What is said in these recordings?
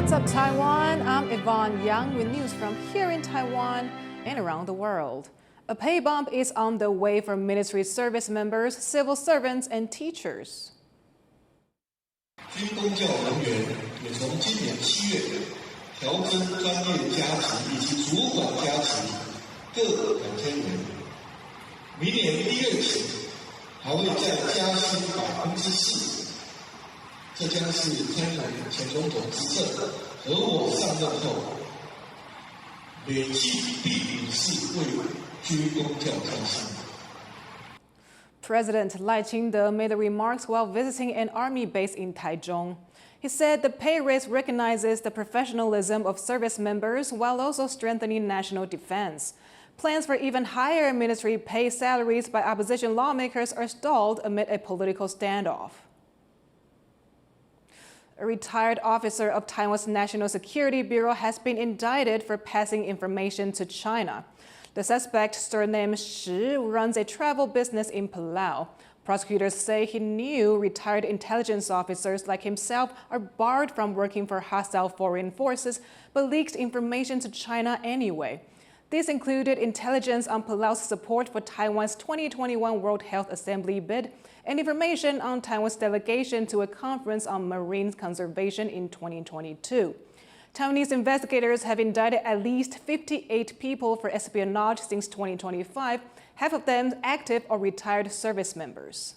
What's up, Taiwan? I'm Yvonne Yang with news from here in Taiwan and around the world. A pay bump is on the way for military service members, civil servants, and teachers. 军公教人员也从今年7月调升专业加级以及主管加级各2000元，明年1月起还会再加薪4%。这将是天然前总统执政和我上任后累计第5次为军公教加薪。 President Lai Ching-te made the remarks while visiting an army base in Taichung. He said the pay raise recognizes the professionalism of service members while also strengthening national defense. Plans for even higher military pay salaries by opposition lawmakers are stalled amid a political standoff. A retired officer of Taiwan's National Security Bureau has been indicted for passing information to China. The suspect, surnamed Shi, runs a travel business in Palau. Prosecutors say he knew retired intelligence officers like himself are barred from working for hostile foreign forces, but leaked information to China anyway. This included intelligence on Palau's support for Taiwan's 2021 World Health Assembly bid and information on Taiwan's delegation to a conference on marine conservation in 2022. Taiwanese investigators have indicted at least 58 people for espionage since 2025, half of them active or retired service members.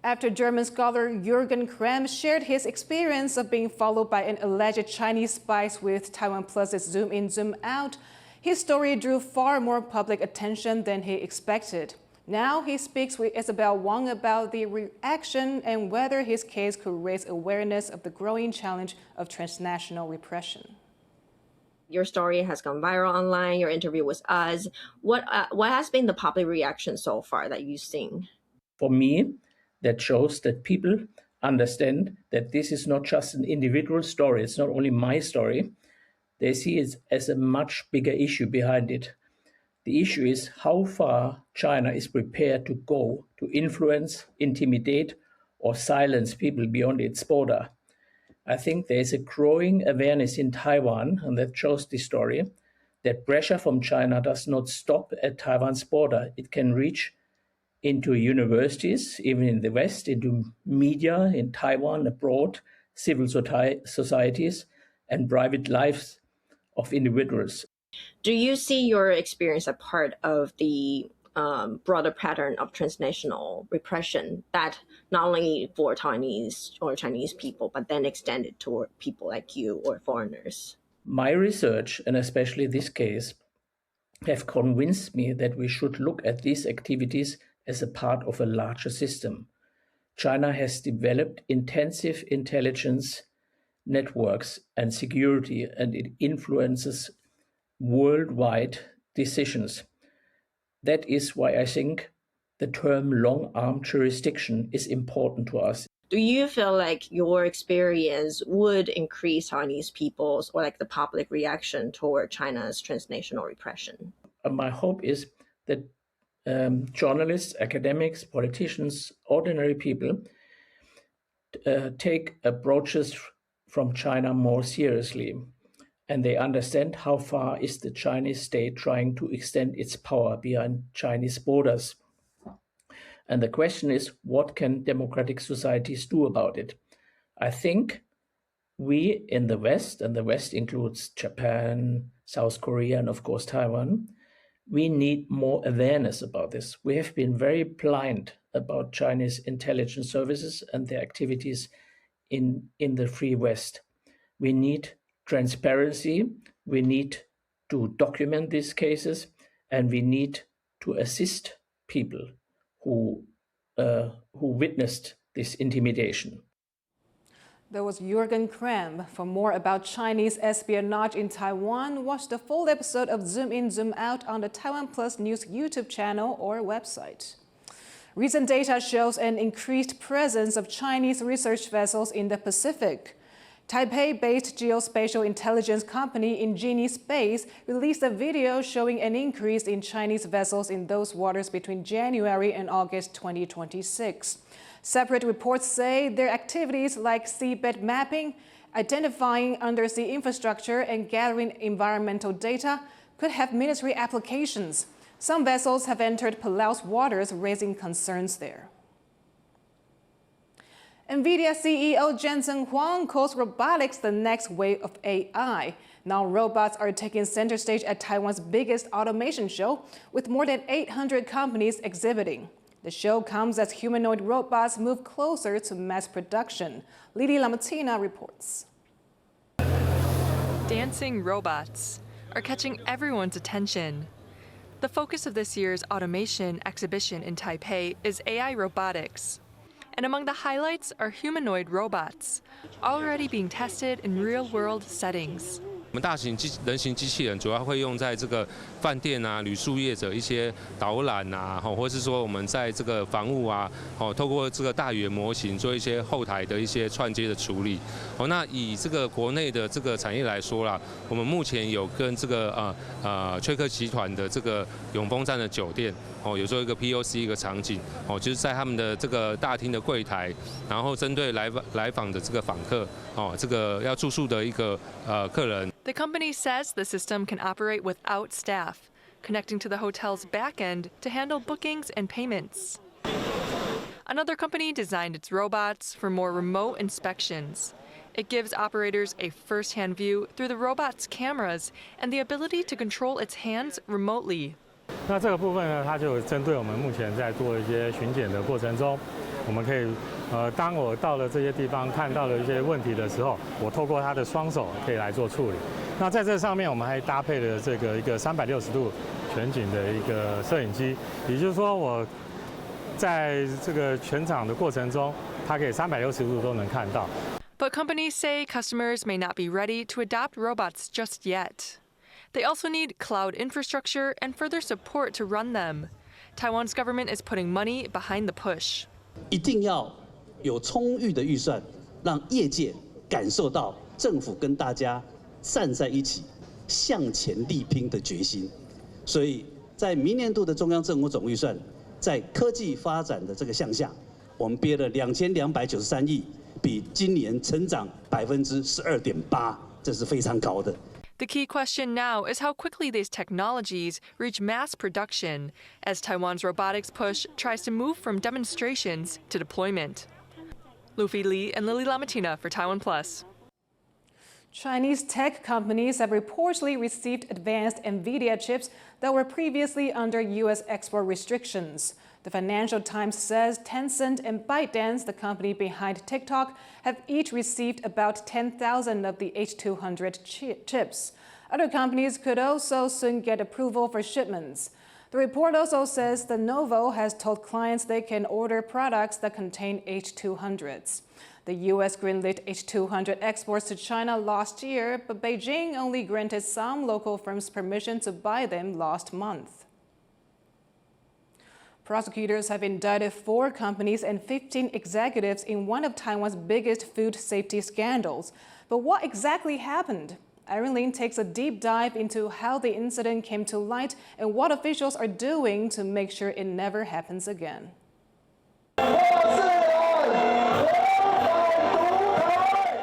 After German scholar Jürgen Krem shared his experience of being followed by an alleged Chinese spy with TaiwanPlus' Zoom In, Zoom Out, his story drew far more public attention than he expected. Now he speaks with Isabel Wang about the reaction and whether his case could raise awareness of the growing challenge of transnational repression. Your story has gone viral online, your interview with us. What has been the public reaction so far that you've seen? For me, that shows that people understand that this is not just an individual story. It's not only my story. They see it as a much bigger issue behind it. The issue is how far China is prepared to go to influence, intimidate, or silence people beyond its border. I think there is a growing awareness in Taiwan, and that shows the story, that pressure from China does not stop at Taiwan's border. It can reach into universities, even in the West, into media in Taiwan, abroad, civil societies, and private lives of individuals. Do you see your experience as part of the broader pattern of transnational repression that not only for Taiwanese or Chinese people, but then extended toward people like you or foreigners? My research, and especially this case, have convinced me that we should look at these activities as a part of a larger system. China has developed intensive intelligence networks and security, and it influences worldwide decisions. That is why I think the term long-arm jurisdiction is important to us. Do you feel like your experience would increase Taiwanese people's or like the public reaction toward China's transnational repression? My hope is that journalists, academics, politicians, ordinary people take approaches from China more seriously, and they understand how far is the Chinese state trying to extend its power beyond Chinese borders. And the question is, what can democratic societies do about it? I think we in the West, and the West includes Japan, South Korea, and of course Taiwan, we need more awareness about this. We have been very blind about Chinese intelligence services and their activities in the free West. We need transparency, we need to document these cases, and we need to assist people who witnessed this intimidation. That was Jürgen Krem. For more about Chinese espionage in Taiwan, watch the full episode of Zoom In, Zoom Out on the TaiwanPlus News YouTube channel or website. Recent data shows an increased presence of Chinese research vessels in the Pacific. Taipei-based geospatial intelligence company Ingenie Space released a video showing an increase in Chinese vessels in those waters between January and August 2026. Separate reports say their activities like seabed mapping, identifying undersea infrastructure, and gathering environmental data could have military applications. Some vessels have entered Palau's waters, raising concerns there. Nvidia CEO Jensen Huang calls robotics the next wave of AI. Now robots are taking center stage at Taiwan's biggest automation show, with more than 800 companies exhibiting. The show comes as humanoid robots move closer to mass production. Lili Lamatina reports. Dancing robots are catching everyone's attention. The focus of this year's automation exhibition in Taipei is AI robotics. And among the highlights are humanoid robots, already being tested in real-world settings. 我们大型人形机器人主要会用在这个饭店啊、旅宿业者一些导览啊，或是说我们在这个房屋啊，透过这个大语言模型做一些后台的一些串接的处理。那以这个国内的这个产业来说啦，我们目前有跟这个雀客集团的这个永丰站的酒店，有做一个 POC 一个场景，就是在他们的这个大厅的柜台，然后针对来访的这个访客，这个要住宿的一个客人。 The company says the system can operate without staff, connecting to the hotel's back end to handle bookings and payments. Another company designed its robots for more remote inspections. It gives operators a first-hand view through the robot's cameras and the ability to control its hands remotely. 那这个部分呢，它就针对我们目前在做一些巡检的过程中，我们可以，当我到了这些地方看到了一些问题的时候，我透过他的双手可以来做处理。那在这上面，我们还搭配了这个一个360度全景的一个摄影机，也就是说，我在这个全场的过程中，它可以360度都能看到。But companies say customers may not be ready to adopt robots just yet. They also need cloud infrastructure and further support to run them. Taiwan's government is putting money behind the push. 一定要有充裕的预算，让业界感受到政府跟大家站在一起、向前力拼的决心。所以在明年度的中央政府总预算，在科技发展的这个项下，我们憋了2293亿，比今年成长12.8%，这是非常高的。 The key question now is how quickly these technologies reach mass production as Taiwan's robotics push tries to move from demonstrations to deployment. Luffy Li and Lily Lamatina for TaiwanPlus. Chinese tech companies have reportedly received advanced Nvidia chips that were previously under U.S. export restrictions. The Financial Times says Tencent and ByteDance, the company behind TikTok, have each received about 10,000 of the H200 chips. Other companies could also soon get approval for shipments. The report also says Lenovo has told clients they can order products that contain H200s. The U.S. greenlit H200 exports to China last year, but Beijing only granted some local firms permission to buy them last month. Prosecutors have indicted 4 companies and 15 executives in one of Taiwan's biggest food safety scandals. But what exactly happened? Irene Lin takes a deep dive into how the incident came to light and what officials are doing to make sure it never happens again.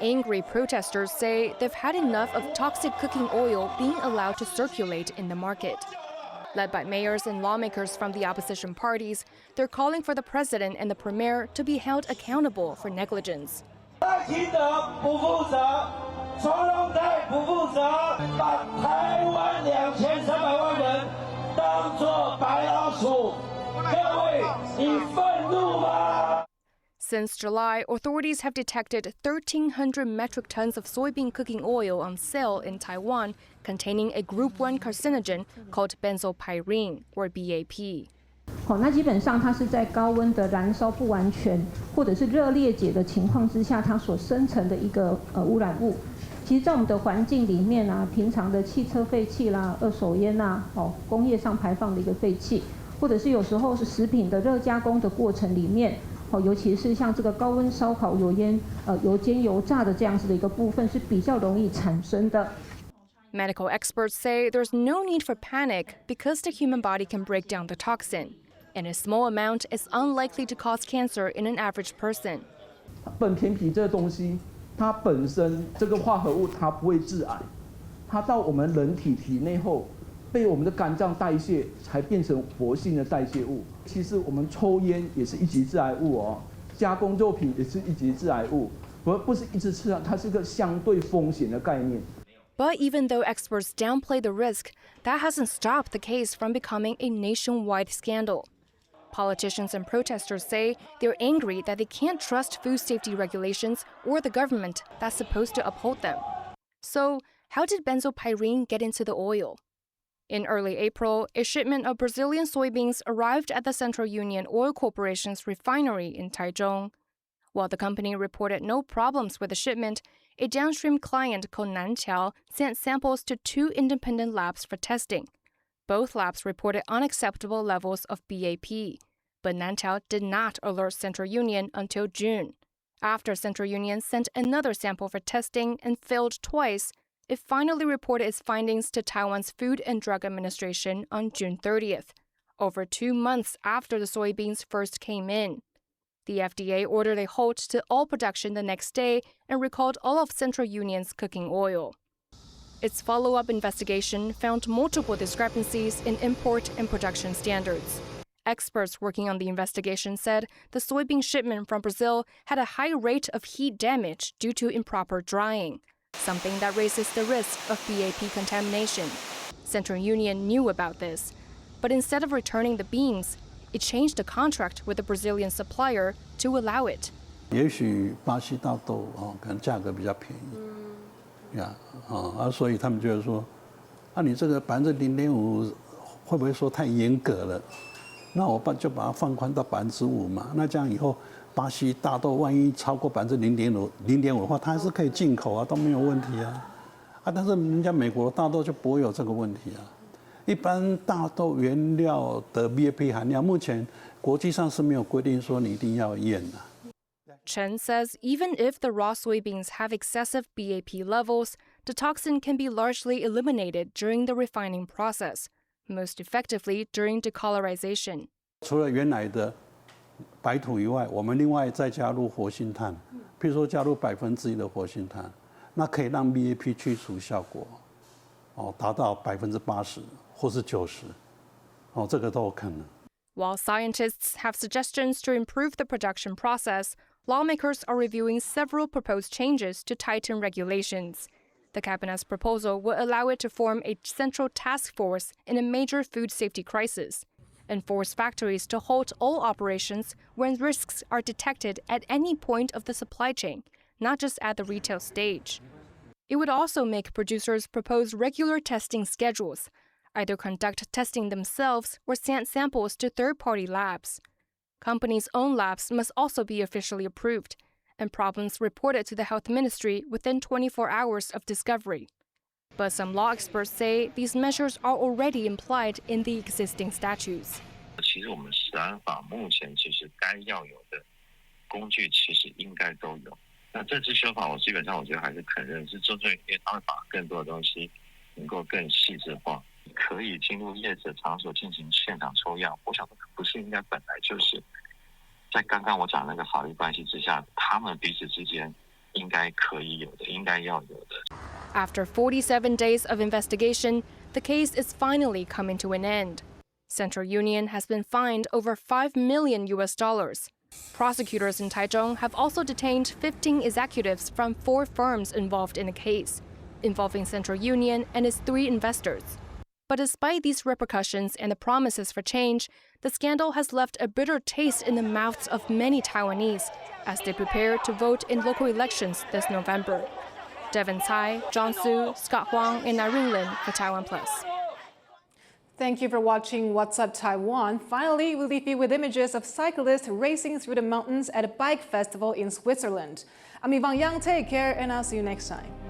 Angry protesters say they've had enough of toxic cooking oil being allowed to circulate in the market. Led by mayors and lawmakers from the opposition parties, they're calling for the president and the premier to be held accountable for negligence. Since July, authorities have detected 1,300 metric tons of soybean cooking oil on sale in Taiwan containing a Group 1 carcinogen called benzopyrene, or BAP. 那基本上它是在高温的燃烧不完全或者是热裂解的情况之下，它所生成的一个污染物。其实，在我们的环境里面啊，平常的汽车废气啦、二手烟呐、工业上排放的一个废气，或者是有时候是食品的热加工的过程里面。 尤其是像这个高温烧烤、油煎、油炸的这样子的一个部分是比较容易产生的。 Medical experts say there's no need for panic because the human body can break down the toxin. and a small amount is unlikely to cause cancer in an average person. 苯甜皮这个东西，它本身这个化合物它不会致癌，它到我们人体体内后，被我们的肝脏代谢，才变成活性的代谢物。其实我们抽烟也是一级致癌物哦，加工肉品也是一级致癌物，不是一直吃，它是一个相对风险的概念。 But even though experts downplay the risk, that hasn't stopped the case from becoming a nationwide scandal. Politicians and protesters say they're angry that they can't trust food safety regulations or the government that's supposed to uphold them. So, how did benzopyrene get into the oil? In early April, a shipment of Brazilian soybeans arrived at the Central Union Oil Corporation's refinery in Taichung. While the company reported no problems with the shipment, a downstream client called Nanqiao sent samples to 2 independent labs for testing. Both labs reported unacceptable levels of BAP, but Nanqiao did not alert Central Union until June. After Central Union sent another sample for testing and failed twice, it finally reported its findings to Taiwan's Food and Drug Administration on June 30th, over 2 months after the soybeans first came in. The FDA ordered a halt to all production the next day and recalled all of Central Union's cooking oil. Its follow-up investigation found multiple discrepancies in import and production standards. Experts working on the investigation said the soybean shipment from Brazil had a high rate of heat damage due to improper drying, something that raises the risk of BAP contamination. Central Union knew about this, but instead of returning the beans, it changed the contract with the Brazilian supplier to allow it. 也许巴西大豆可能价格比较便宜，所以他们觉得说，你这个0.5%会不会说太严格了？那我就把它放宽到5%嘛。那这样以后，巴西大豆万一超过0.5%的话，它还是可以进口啊，都没有问题啊。但是人家美国大豆就不会有这个问题啊。 一般大豆原料的 BAP 含量，目前国际上是没有规定说你一定要验的。Chen says even if the raw soybeans have excessive BAP levels, the toxin can be largely eliminated during the refining process, most effectively during decolorization. 除了原来的白土以外，我们另外再加入活性炭，譬如说加入1%的活性炭，那可以让 BAP 去除效果，达到80%。 或是90%，这个都有可能。While scientists have suggestions to improve the production process, lawmakers are reviewing several proposed changes to tighten regulations. The cabinet's proposal will allow it to form a central task force in a major food safety crisis and force factories to halt all operations when risks are detected at any point of the supply chain, not just at the retail stage. It would also make producers propose regular testing schedules, either conduct testing themselves or send samples to third-party labs. Companies' own labs must also be officially approved, and problems reported to the health ministry within 24 hours of discovery. But some law experts say these measures are already implied in the existing statutes. 其实我们食安法目前其实该要有的工具其实应该都有。那这次修法，我基本上我觉得还是肯认是针对，因为它会把更多的东西能够更细致化。 可以进入业者场所进行现场抽样，我想不是应该本来就是在刚刚我讲那个法律关系之下，他们彼此之间应该可以有的，应该要有的。After 47 days of investigation, the case is finally coming to an end. Central Union has been fined over $5 million. Prosecutors in Taichung have also detained 15 executives from 4 firms involved in the case, involving Central Union and its 3 investors. But despite these repercussions and the promises for change, the scandal has left a bitter taste in the mouths of many Taiwanese as they prepare to vote in local elections this November. Devin Tsai, John Su, Scott Huang, and Irene Lin for TaiwanPlus. Thank you for watching What's Up Taiwan. Finally, we leave you with images of cyclists racing through the mountains at a bike festival in Switzerland. I'm Yvonne Yang. Take care, and I'll see you next time.